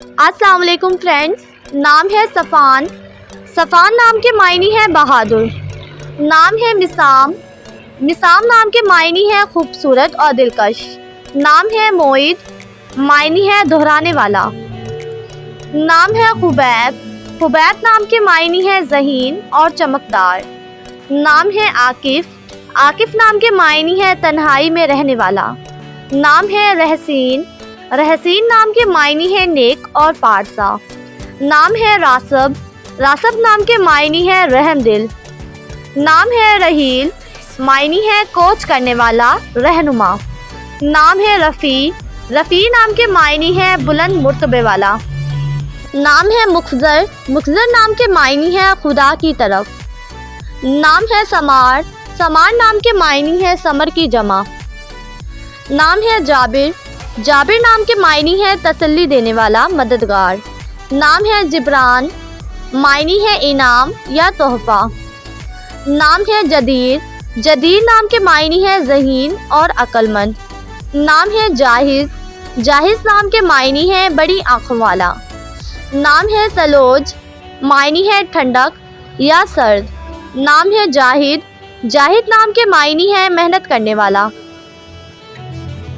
السلام علیکم فرینڈز، نام ہے صفان۔ صفان نام کے معنی ہے بہادر۔ نام ہے مسام۔ مسام نام کے معنی ہے خوبصورت اور دلکش۔ نام ہے معید، معنی ہے دہرانے والا۔ نام ہے خبیب۔ خبیب نام کے معنی ہے ذہین اور چمکدار۔ نام ہے عاکف۔ عاکف نام کے معنی ہے تنہائی میں رہنے والا۔ نام ہے رحسین۔ رحسین نام کے معنی ہے نیک اور پارسا۔ نام ہے راسب۔ راسب نام کے معنی ہے رحم دل۔ نام ہے رحیل، معنی ہے کوچ کرنے والا، رہنما۔ نام ہے رفیع۔ رفیع نام کے معنی ہے بلند مرتبے والا۔ نام ہے مخزر۔ مخزر نام کے معنی ہے خدا کی طرف۔ نام ہے سمار۔ سمار نام کے معنی ہے ثمر کی جمع۔ نام ہے جابر۔ جابر نام کے معنی ہے تسلی دینے والا، مددگار۔ نام ہے جبران، معنی ہے انعام یا تحفہ۔ نام ہے جدیر۔ جدیر نام کے معنی ہے ذہین اور عقل مند۔ نام ہے جاہز۔ جاہز نام کے معنی ہے بڑی آنکھوں والا۔ نام ہے سلوج، معنی ہے ٹھنڈک یا سرد۔ نام ہے جاہد۔ جاہد نام کے معنی ہے محنت کرنے والا۔